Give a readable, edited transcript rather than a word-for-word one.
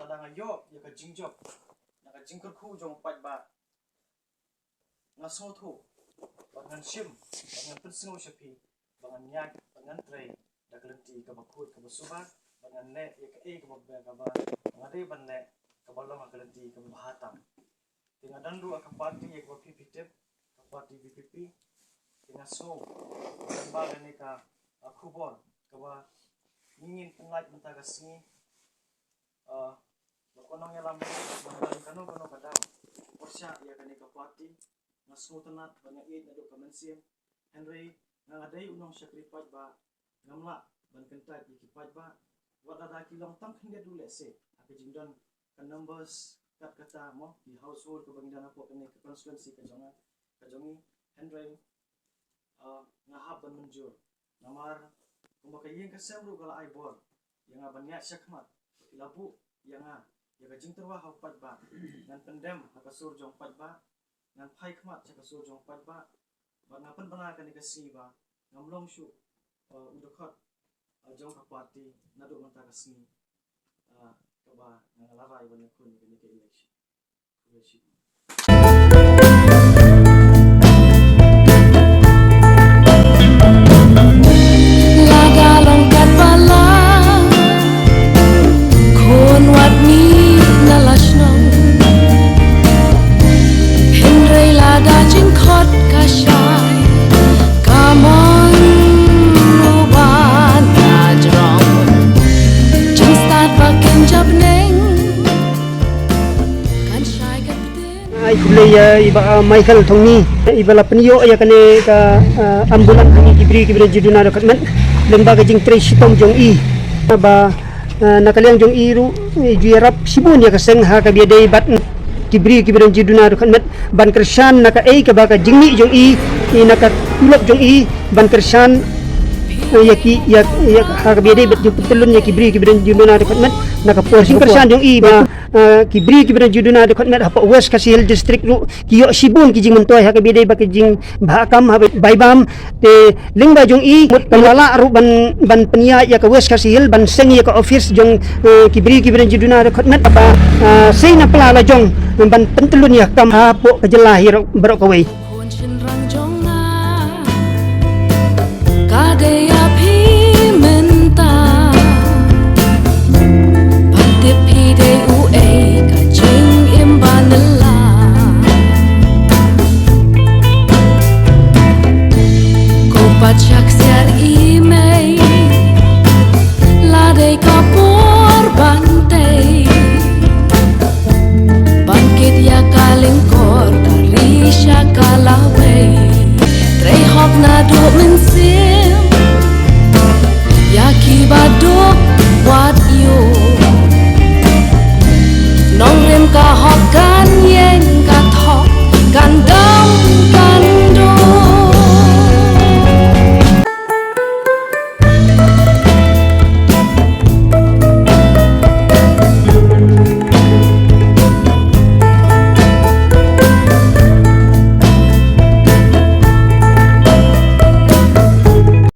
tada ngayo ya ka jingjok ya ka jingkur khu jong pat ba ngaso thu bangan shim bangan pensingo shapi bangan nyak bangan tray da kelenti ka bakut ka basuba bangan ne ya ka e ka babba ka ba ngade ban ne ka ballo ka kelenti ka bahatam tinga dandu ka party ya ka pipitep ka party VPP tinga so dan ba ne ka khubor ka ba ingin penglait menta ka singi Bakonong yalam kanu kadam Porsya ya kani ka party ngaso tanat banyak id adu kamensim Henry ngadai unong sacrifice ba ngamla ban kentat ikipat ba wadada kilong tam khinga dule se ake jingdan ka numbers kat kata mo di household ka bangdan apo kani ka constituency ka jongi Henry ngahab ban menjur namar kumakayin ka semru kala aibor yang banyak syakmat labu yang ya kajing terwa haupat ba nan pendem hakasur jong pat ba nan phai khmat hakasur jong pat ba ngapan bana kan ikasi ba ngamlong shu udakhat jong ka party nadu manta kasni ka ba ngalarai ban kun ni ke election iba Michael Thongni iba la penyo ya kane ka ambulan kini kibri juduna dokatman lembaga jing trace tong jong i ba nakaliang jong i ru juerap sibun ya kaseng ha ka biadai bat kibri juduna dokatman ban kersan naka ka ba ka jingni jong i naka tulok jong i ban kersan ya ha ka biadai bat telun ya kibri juduna dokatman naka porsi kersan jong i ba kibri juduna dokatman apa west kasihil district ru kiyo sibun kijing mentoy ha kabidai ba kijing bahakam ha baibam te lingba jong i penwala ru ban penia ya ka west kasihil ban seng ya ka office jong kibri juduna dokatman apa sei na pala jong ban pentelun ya kam ha po kajelah hiro berok kawai Pacak siar email ladai kapur bantai bangkit ya kalingkor dari syakalawe trehok na do mensi